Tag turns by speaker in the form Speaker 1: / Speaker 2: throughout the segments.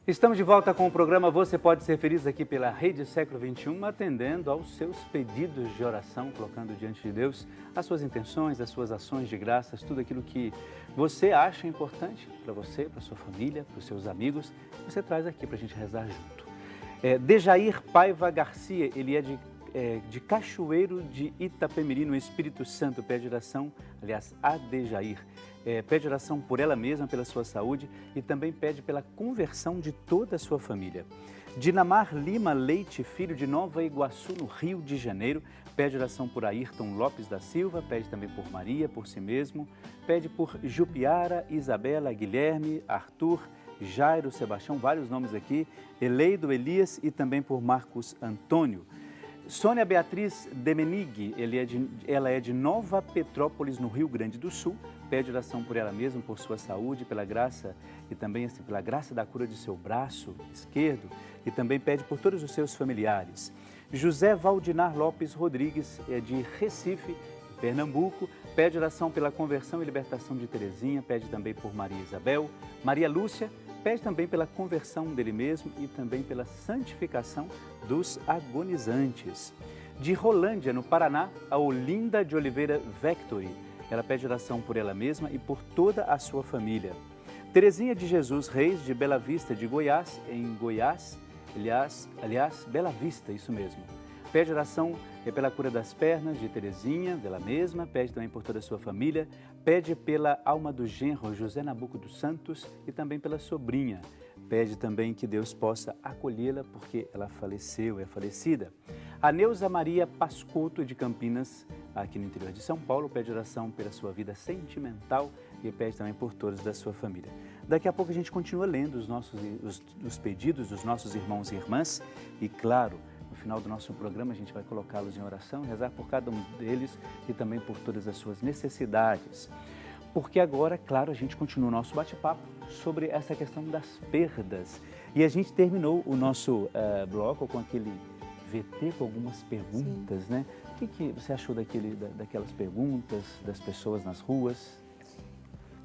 Speaker 1: Estamos de volta com o programa Você Pode Ser Feliz aqui pela Rede Século XXI, atendendo aos seus pedidos de oração, colocando diante de Deus as suas intenções, as suas ações de graças, tudo aquilo que você acha importante para você, para sua família, para os seus amigos, você traz aqui para a gente rezar junto. Dejair Paiva Garcia, ele é de Cachoeiro de Itapemirim, no Espírito Santo, pede oração, aliás, a Dejair. Pede oração por ela mesma, pela sua saúde e também pede pela conversão de toda a sua família. Dinamar Lima Leite, filho de Nova Iguaçu, no Rio de Janeiro, pede oração por Ayrton Lopes da Silva, pede também por Maria, por si mesmo, pede por Jupiara, Isabela, Guilherme, Arthur, Jairo, Sebastião, vários nomes aqui, Eleido, Elias e também por Marcos Antônio. Sônia Beatriz Demenig, ela é de Nova Petrópolis, no Rio Grande do Sul, pede oração por ela mesma, por sua saúde, pela graça e também pela graça da cura de seu braço esquerdo e também pede por todos os seus familiares. José Valdinar Lopes Rodrigues, é de Recife, Pernambuco, pede oração pela conversão e libertação de Terezinha, pede também por Maria Isabel, Maria Lúcia, pede também pela conversão dele mesmo e também pela santificação dos agonizantes. De Rolândia, no Paraná, a Olinda de Oliveira Vectori. Ela pede oração por ela mesma e por toda a sua família. Terezinha de Jesus Reis, de Bela Vista, de Goiás, em Goiás, aliás, Bela Vista, isso mesmo. Pede oração pela cura das pernas de Terezinha, dela mesma, pede também por toda a sua família, pede pela alma do genro José Nabuco dos Santos e também pela sobrinha. Pede também que Deus possa acolhê-la porque ela faleceu, é falecida. A Neuza Maria Pascotto de Campinas, aqui no interior de São Paulo, pede oração pela sua vida sentimental e pede também por todos da sua família. Daqui a pouco a gente continua lendo os pedidos dos nossos irmãos e irmãs e, claro, no final do nosso programa a gente vai colocá-los em oração, rezar por cada um deles e também por todas as suas necessidades. Porque agora, claro, a gente continua o nosso bate-papo sobre essa questão das perdas. E a gente terminou o nosso bloco com aquele VT com algumas perguntas, Sim. né? O que você achou daquelas perguntas, das pessoas nas ruas?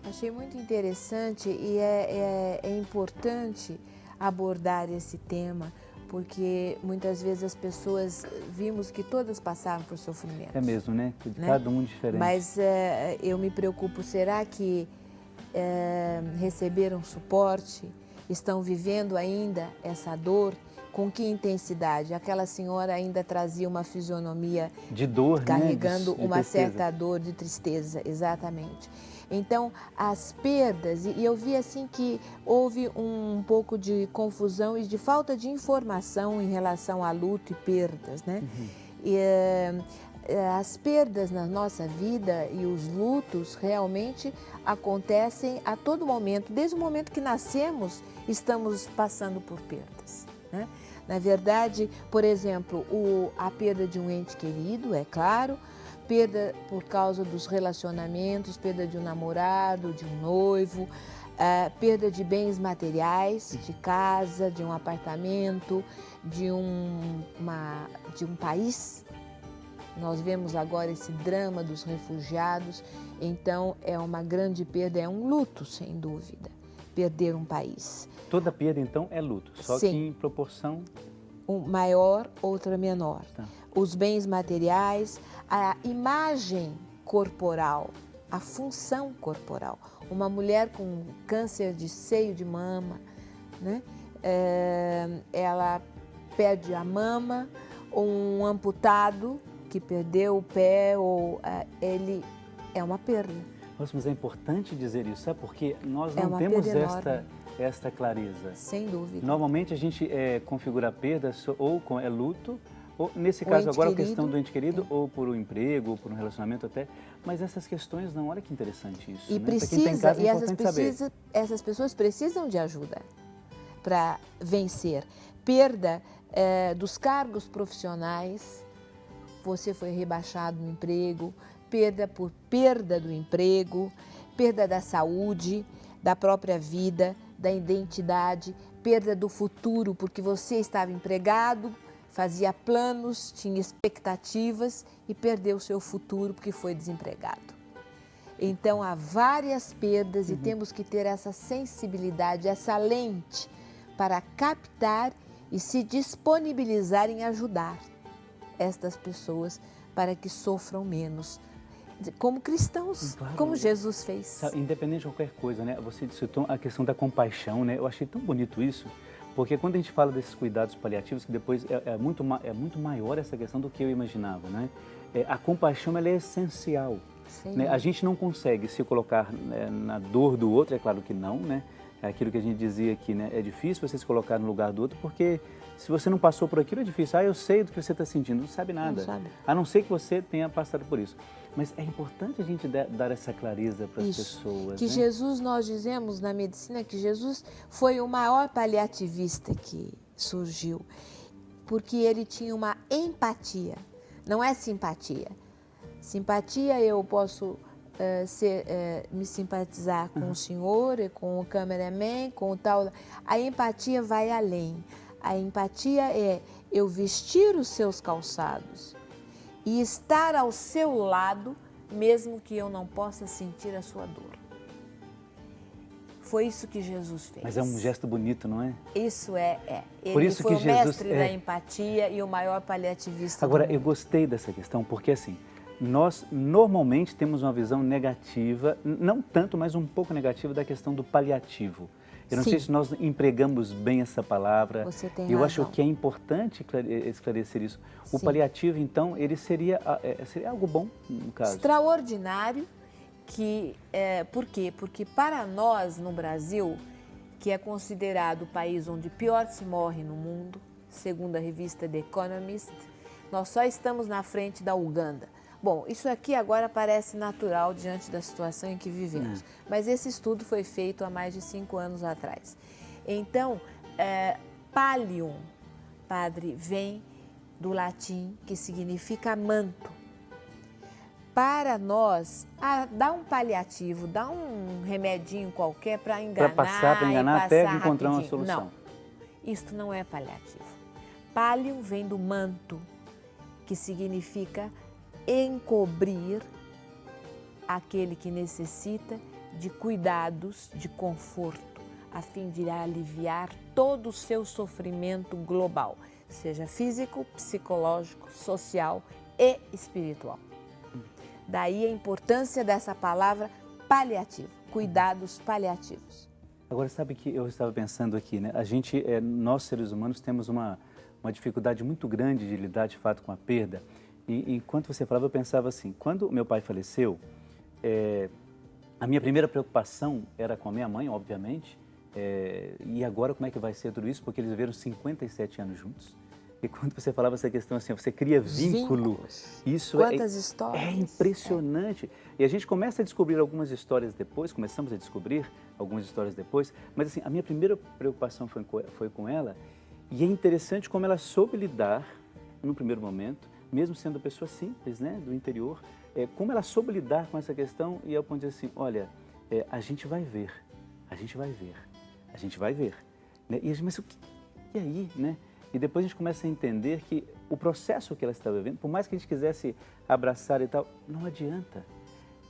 Speaker 2: Achei muito interessante e é importante abordar esse tema, porque muitas vezes as pessoas, vimos que todas passaram por sofrimento.
Speaker 1: É mesmo, né? Cada um diferente.
Speaker 2: Mas eu me preocupo, será que receberam suporte? Estão vivendo ainda essa dor? Com que intensidade? Aquela senhora ainda trazia uma fisionomia
Speaker 1: de dor,
Speaker 2: carregando
Speaker 1: né? De
Speaker 2: uma
Speaker 1: tristeza.
Speaker 2: certa dor, de tristeza, exatamente. Então, as perdas, e eu vi assim que houve um pouco de confusão e de falta de informação em relação a luto e perdas, né?
Speaker 1: Uhum.
Speaker 2: E, as perdas na nossa vida e os lutos realmente acontecem a todo momento. Desde o momento que nascemos, estamos passando por perdas, né? Na verdade, por exemplo, a perda de um ente querido, é claro, perda por causa dos relacionamentos, perda de um namorado, de um noivo, perda de bens materiais, de casa, de um apartamento, de um país. Nós vemos agora esse drama dos refugiados, então é uma grande perda, é um luto, sem dúvida, perder um país.
Speaker 1: Toda perda, então, é luto, só
Speaker 2: Sim.
Speaker 1: que em proporção...
Speaker 2: Um maior, outra menor.
Speaker 1: Tá.
Speaker 2: Os bens materiais, a imagem corporal, a função corporal. Uma mulher com câncer de seio de mama, né? Ela perde a mama, ou um amputado que perdeu o pé, ou ele é uma perda.
Speaker 1: Nossa, mas é importante dizer isso, sabe? Porque nós não temos esta clareza.
Speaker 2: Sem dúvida.
Speaker 1: Normalmente a gente configura a perda ou com luto, ou nesse caso agora a questão do ente querido, ou por um emprego, ou por um relacionamento até. Mas essas questões não, olha que interessante isso.
Speaker 2: E
Speaker 1: né?
Speaker 2: precisa, e essas pessoas precisam de ajuda para vencer. Perda dos cargos profissionais, você foi rebaixado no emprego, perda por perda do emprego, perda da saúde, da própria vida, da identidade, perda do futuro, porque você estava empregado, fazia planos, tinha expectativas e perdeu o seu futuro porque foi desempregado. Então, há várias perdas e temos que ter essa sensibilidade, essa lente para captar e se disponibilizar em ajudar estas pessoas para que sofram menos, como cristãos,
Speaker 1: Claro,
Speaker 2: como Jesus fez.
Speaker 1: Sabe, independente de qualquer coisa, né? Você citou a questão da compaixão, né? Eu achei tão bonito isso, porque quando a gente fala desses cuidados paliativos, que depois é muito maior essa questão do que eu imaginava, né? A compaixão, ela é essencial. Né? A gente não consegue se colocar, né, na dor do outro, é claro que não, né? É aquilo que a gente dizia aqui, né? É difícil você se colocar no lugar do outro, porque se você não passou por aquilo, é difícil. Ah, eu sei do que você está sentindo, não sabe nada.
Speaker 2: Não sabe.
Speaker 1: A não ser que você tenha passado por isso. Mas é importante a gente dar essa clareza para as pessoas.
Speaker 2: Que
Speaker 1: né?
Speaker 2: Jesus, nós dizemos na medicina que Jesus foi o maior paliativista que surgiu, porque ele tinha uma empatia, não é simpatia. Simpatia eu posso me simpatizar com o senhor, com o cameraman, com o tal. A empatia vai além. A empatia é eu vestir os seus calçados e estar ao seu lado, mesmo que eu não possa sentir a sua dor. Foi isso que Jesus fez.
Speaker 1: Mas é um gesto bonito, não é?
Speaker 2: Isso é. Ele
Speaker 1: Por isso
Speaker 2: foi
Speaker 1: que
Speaker 2: o
Speaker 1: Jesus
Speaker 2: mestre da empatia e o maior paliativista
Speaker 1: Agora,
Speaker 2: do mundo.
Speaker 1: eu gostei dessa questão, porque assim, nós normalmente temos uma visão negativa, não tanto, mas um pouco negativa da questão do paliativo. Eu não
Speaker 2: Sim.
Speaker 1: sei se nós empregamos bem essa palavra.
Speaker 2: Você tem
Speaker 1: Eu
Speaker 2: razão.
Speaker 1: acho que é importante esclarecer isso. O
Speaker 2: Sim.
Speaker 1: paliativo, então, ele seria algo bom, no caso.
Speaker 2: Extraordinário. Por quê? Porque para nós, no Brasil, que é considerado o país onde pior se morre no mundo, segundo a revista The Economist, nós só estamos na frente da Uganda. Bom, isso aqui agora parece natural diante da situação em que vivemos, mas esse estudo foi feito há mais de 5 anos atrás. Então, pallium, padre, vem do latim, que significa manto. Para nós, dá um paliativo, dá um remedinho qualquer para enganar,
Speaker 1: Para enganar até encontrar uma solução.
Speaker 2: Não, isto não é paliativo. Pallium vem do manto, que significa encobrir aquele que necessita de cuidados, de conforto, a fim de aliviar todo o seu sofrimento global, seja físico, psicológico, social e espiritual. Daí a importância dessa palavra paliativo, cuidados paliativos.
Speaker 1: Agora, sabe que eu estava pensando aqui, né? Nós seres humanos temos uma dificuldade muito grande de lidar de fato com a perda. E enquanto você falava, eu pensava assim, quando meu pai faleceu, a minha primeira preocupação era com a minha mãe, obviamente, e agora como é que vai ser tudo isso? Porque eles viveram 57 anos juntos. E quando você falava essa questão assim, você cria vínculo. Isso
Speaker 2: Quantas histórias.
Speaker 1: É impressionante. E a gente começa a descobrir algumas histórias depois, começamos a descobrir algumas histórias depois, mas assim, a minha primeira preocupação foi com ela, e é interessante como ela soube lidar, no primeiro momento, mesmo sendo uma pessoa simples, né, do interior, como ela soube lidar com essa questão, e eu posso dizer assim, olha, a gente vai ver, a gente vai ver, a gente vai ver. Né? E a gente, mas e aí, né? E depois a gente começa a entender que o processo que ela estava vivendo, por mais que a gente quisesse abraçar e tal, não adianta.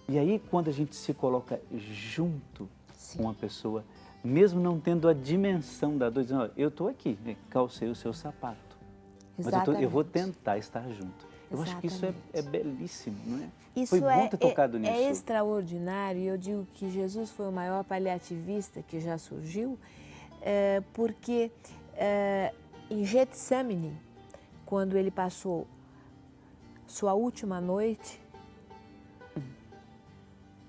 Speaker 1: E aí, quando a gente se coloca junto com uma pessoa, mesmo não tendo a dimensão da dor, dizendo, olha, eu estou aqui, calcei o seu sapato, mas eu vou tentar estar junto. Eu acho que isso é belíssimo, não é?
Speaker 2: Isso
Speaker 1: foi bom ter tocado nisso.
Speaker 2: É extraordinário, e eu digo que Jesus foi o maior paliativista que já surgiu, porque em Getsemane, quando ele passou sua última noite,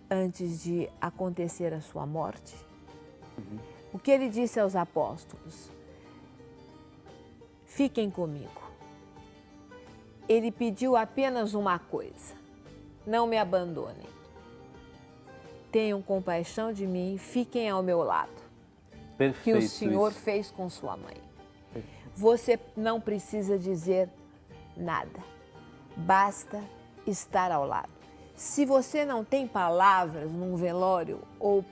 Speaker 2: antes de acontecer a sua morte, o que ele disse aos apóstolos? Fiquem comigo. Ele pediu apenas uma coisa, não me abandonem. Tenham compaixão de mim, fiquem ao meu lado.
Speaker 1: Perfeito,
Speaker 2: que o Senhor
Speaker 1: isso.
Speaker 2: fez com sua mãe. Você não precisa dizer nada, basta estar ao lado. Se você não tem palavras num velório ou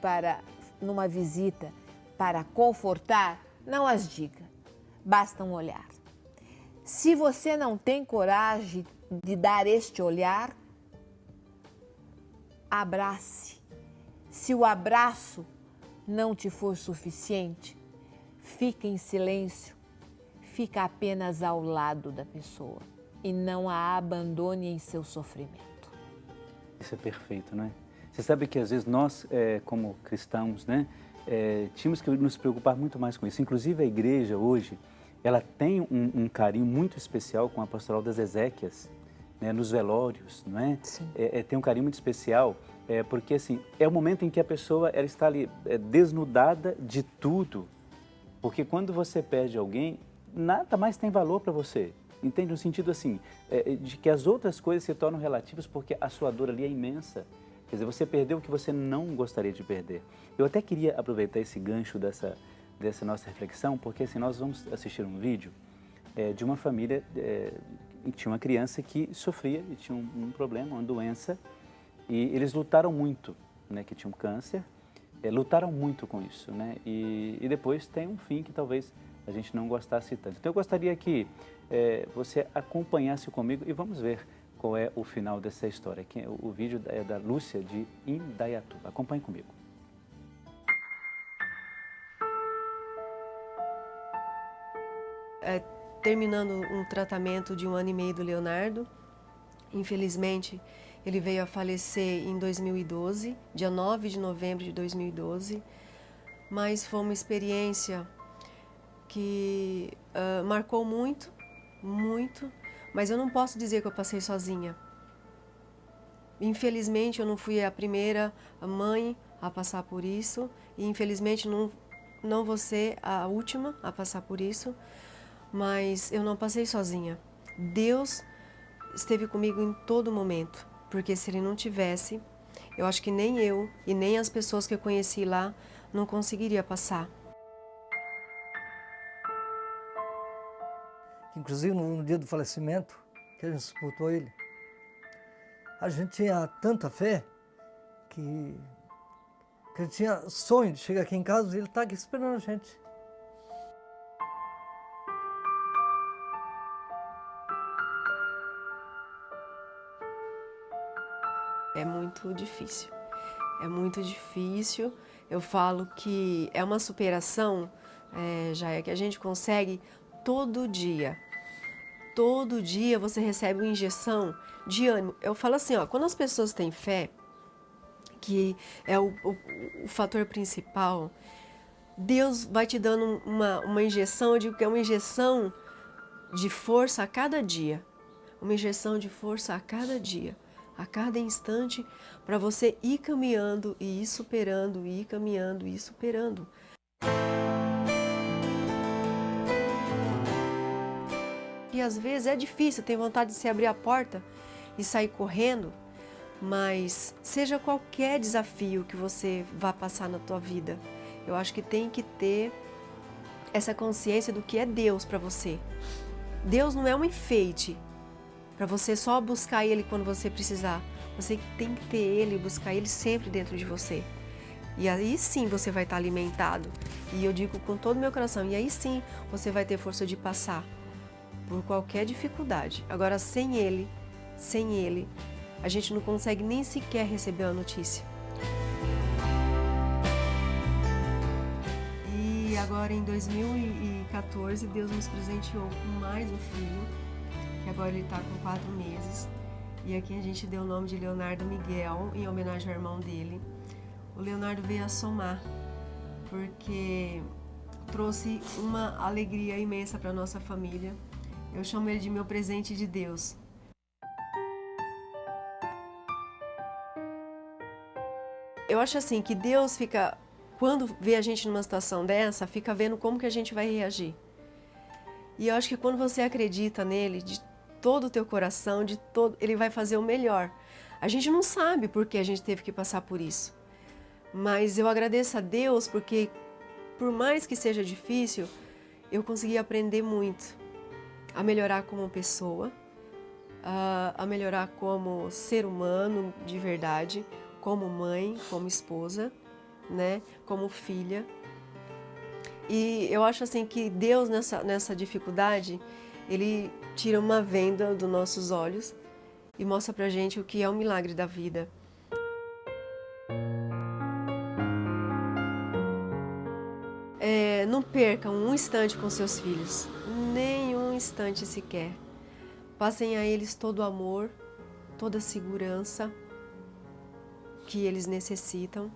Speaker 2: numa visita para confortar, não as diga, basta um olhar. Se você não tem coragem de dar este olhar, abrace. Se o abraço não te for suficiente, fica em silêncio, fica apenas ao lado da pessoa e não a abandone em seu sofrimento.
Speaker 1: Isso é perfeito, não é? Você sabe que às vezes nós, como cristãos, né, tínhamos que nos preocupar muito mais com isso. Inclusive a igreja hoje, ela tem um carinho muito especial com a pastoral das Ezequias, né, nos velórios, não é? Tem um carinho muito especial, porque assim, é o momento em que a pessoa ela está ali desnudada de tudo. Porque quando você perde alguém, nada mais tem valor para você. Entende? No sentido assim, de que as outras coisas se tornam relativas porque a sua dor ali é imensa. Quer dizer, você perdeu o que você não gostaria de perder. Eu até queria aproveitar esse gancho dessa nossa reflexão, porque assim, nós vamos assistir um vídeo de uma família que tinha uma criança que sofria e tinha um problema, uma doença, e eles lutaram muito, né, que tinha um câncer, lutaram muito com isso, né, e depois tem um fim que talvez a gente não gostasse tanto. Então eu gostaria que você acompanhasse comigo e vamos ver qual é o final dessa história. O vídeo é da Lúcia de Indaiatuba. Acompanhe comigo.
Speaker 3: Terminando um tratamento de 1 ano e meio do Leonardo, infelizmente ele veio a falecer em 2012, dia 9 de novembro de 2012, mas foi uma experiência que marcou muito, muito, mas eu não posso dizer que eu passei sozinha. Infelizmente eu não fui a primeira mãe a passar por isso e infelizmente não vou ser a última a passar por isso, mas eu não passei sozinha. Deus esteve comigo em todo momento, porque se Ele não tivesse, eu acho que nem eu e nem as pessoas que eu conheci lá não conseguiria passar.
Speaker 4: Inclusive no dia do falecimento, que a gente sepultou ele, a gente tinha tanta fé que a gente tinha sonho de chegar aqui em casa e ele está aqui esperando a gente.
Speaker 3: É muito difícil, é muito difícil. Eu falo que é uma superação, já é que a gente consegue todo dia. Todo dia você recebe uma injeção de ânimo. Eu falo assim, ó, quando as pessoas têm fé, que é o fator principal, Deus vai te dando uma injeção, eu digo que é uma injeção de força a cada dia. Uma injeção de força a cada dia, a cada instante, para você ir caminhando e ir superando, ir caminhando e ir superando. E às vezes é difícil, tem vontade de se abrir a porta e sair correndo, mas seja qualquer desafio que você vá passar na tua vida, eu acho que tem que ter essa consciência do que é Deus para você. Deus não é um enfeite para você só buscar Ele quando você precisar. Você tem que ter Ele, buscar Ele sempre dentro de você. E aí sim você vai estar alimentado. E eu digo com todo o meu coração, e aí sim você vai ter força de passar por qualquer dificuldade. Agora, sem Ele, a gente não consegue nem sequer receber a notícia. E agora, em 2014, Deus nos presenteou com mais um filho, que agora ele está com 4 meses. E aqui a gente deu o nome de Leonardo Miguel, em homenagem ao irmão dele. O Leonardo veio a somar, porque trouxe uma alegria imensa para a nossa família. Eu chamo ele de meu presente de Deus. Eu acho assim que Deus fica, quando vê a gente numa situação dessa, fica vendo como que a gente vai reagir. E eu acho que quando você acredita nele, de todo o teu coração, ele vai fazer o melhor. A gente não sabe por que a gente teve que passar por isso. Mas eu agradeço a Deus porque, por mais que seja difícil, eu consegui aprender muito. A melhorar como pessoa, a melhorar como ser humano de verdade, como mãe, como esposa, né, como filha. E eu acho assim que Deus nessa dificuldade, Ele tira uma venda dos nossos olhos e mostra pra gente o que é o milagre da vida. não percam um instante com seus filhos, nem um instante sequer. Passem a eles todo o amor, toda a segurança que eles necessitam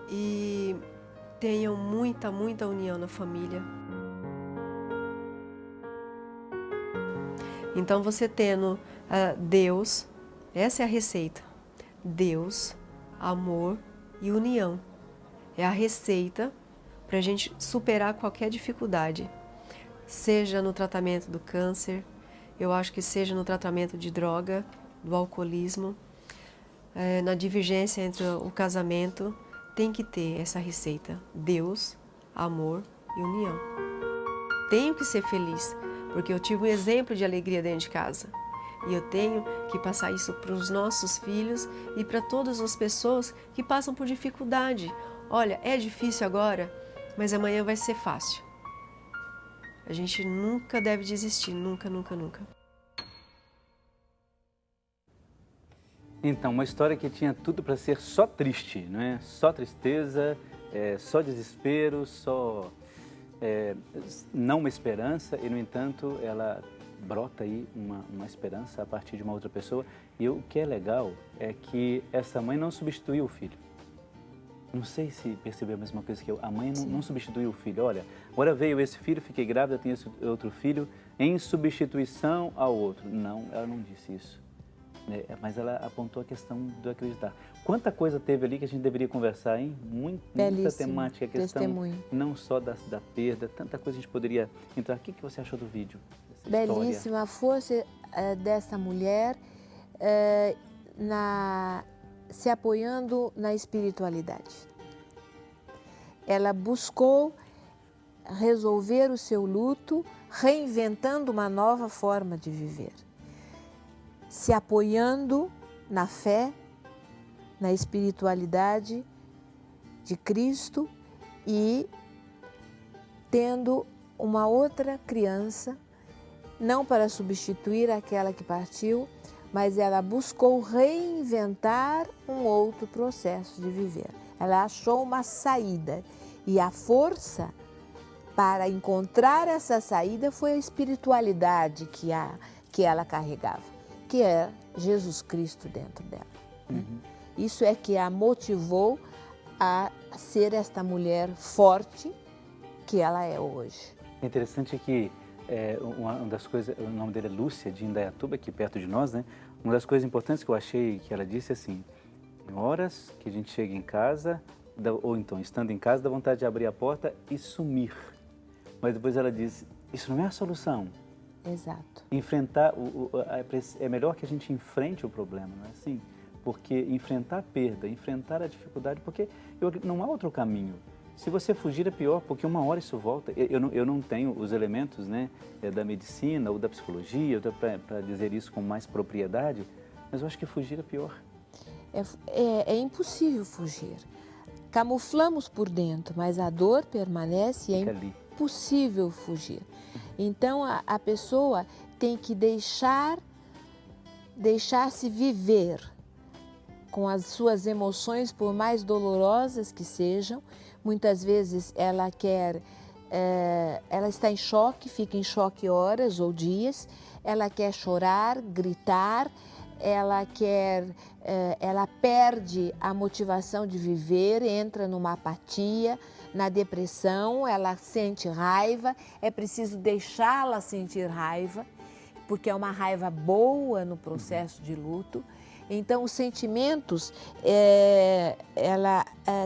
Speaker 3: e tenham muita, muita união na família. Então, você tendo Deus, essa é a receita. Deus, amor e união. É a receita para a gente superar qualquer dificuldade. Seja no tratamento do câncer, eu acho que seja no tratamento de droga, do alcoolismo, na divergência entre o casamento, tem que ter essa receita. Deus, amor e união. Tenho que ser feliz, porque eu tive um exemplo de alegria dentro de casa. E eu tenho que passar isso para os nossos filhos e para todas as pessoas que passam por dificuldade. Olha, é difícil agora, mas amanhã vai ser fácil. A gente nunca deve desistir, nunca, nunca, nunca.
Speaker 1: Então, uma história que tinha tudo para ser só triste, não é? Só tristeza, só desespero, só não uma esperança e, no entanto, ela brota aí uma esperança a partir de uma outra pessoa. E o que é legal é que essa mãe não substituiu o filho. Não sei se percebeu a mesma coisa que eu. A mãe não substituiu o filho. Olha, agora veio esse filho, fiquei grávida, tenho esse outro filho em substituição ao outro. Não, ela não disse isso. Mas ela apontou a questão do acreditar. Quanta coisa teve ali que a gente deveria conversar, hein? Muita temática, a questão
Speaker 2: testemunho.
Speaker 1: Não só da perda, tanta coisa a gente poderia entrar. O que você achou do vídeo?
Speaker 2: Belíssima a força dessa mulher se apoiando na espiritualidade. Ela buscou resolver o seu luto, reinventando uma nova forma de viver. Se apoiando na fé, na espiritualidade de Cristo e tendo uma outra criança, não para substituir aquela que partiu, mas ela buscou reinventar um outro processo de viver. Ela achou uma saída e a força para encontrar essa saída foi a espiritualidade que ela carregava, que é Jesus Cristo dentro dela. Uhum. Isso é que a motivou a ser esta mulher forte que ela é hoje.
Speaker 1: É interessante que uma das coisas, o nome dele é Lúcia, de Indaiatuba, aqui perto de nós, né? Uma das coisas importantes que eu achei que ela disse assim, em horas que a gente chega em casa, ou então estando em casa, dá vontade de abrir a porta e sumir. Mas depois ela disse, isso não é a solução.
Speaker 2: Exato.
Speaker 1: Enfrentar, é melhor que a gente enfrente o problema, não é assim? Porque enfrentar a perda, enfrentar a dificuldade, porque não há outro caminho. Se você fugir é pior, porque uma hora isso volta. Eu não tenho os elementos, né, da medicina ou da psicologia para dizer isso com mais propriedade, mas eu acho que fugir é pior.
Speaker 2: É impossível fugir. Camuflamos por dentro, mas a dor permanece e é impossível fugir. Então a pessoa tem que deixar-se viver com as suas emoções, por mais dolorosas que sejam. Muitas vezes ela está em choque, fica em choque horas ou dias, ela quer chorar, gritar, ela perde a motivação de viver, entra numa apatia, na depressão, ela sente raiva, é preciso deixá-la sentir raiva, porque é uma raiva boa no processo de luto. Então, os sentimentos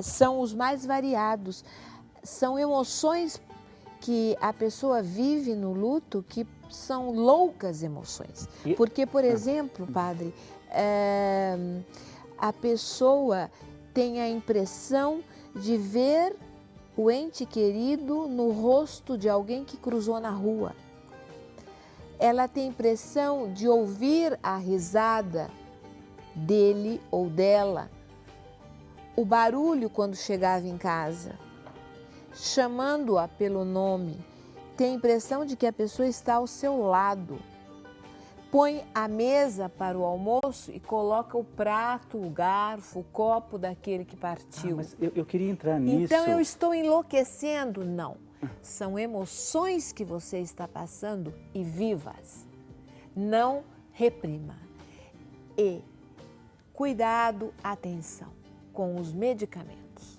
Speaker 2: são os mais variados. São emoções que a pessoa vive no luto que são loucas emoções. Porque, por exemplo, padre, a pessoa tem a impressão de ver o ente querido no rosto de alguém que cruzou na rua. Ela tem a impressão de ouvir a risada dele ou dela, o barulho quando chegava em casa, chamando-a pelo nome, tem a impressão de que a pessoa está ao seu lado. põe a mesa para o almoço e coloca o prato, o garfo, o copo daquele que partiu.
Speaker 1: Mas eu queria entrar nisso.
Speaker 2: Então eu estou enlouquecendo? Não. São emoções que você está passando e vivas. Não reprima. E cuidado, atenção com os medicamentos.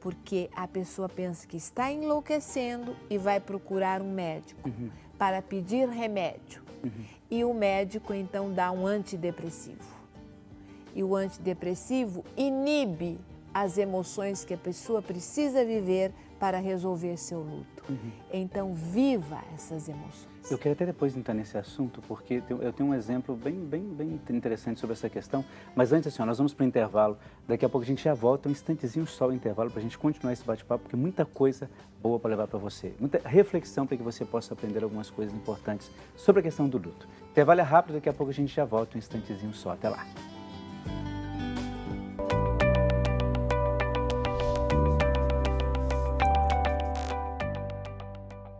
Speaker 2: Porque a pessoa pensa que está enlouquecendo e vai procurar um médico para pedir remédio. E o médico então dá um antidepressivo. E o antidepressivo inibe as emoções que a pessoa precisa viver para resolver seu luto. Então, viva essas emoções.
Speaker 1: Eu quero até depois entrar nesse assunto, porque eu tenho um exemplo bem interessante sobre essa questão. Mas antes, assim, nós vamos para o intervalo. Daqui a pouco a gente já volta, um instantezinho só o intervalo, para a gente continuar esse bate-papo, porque muita coisa boa para levar para você. Muita reflexão para que você possa aprender algumas coisas importantes sobre a questão do luto. Intervalo é rápido, daqui a pouco a gente já volta, um instantezinho só. Até lá.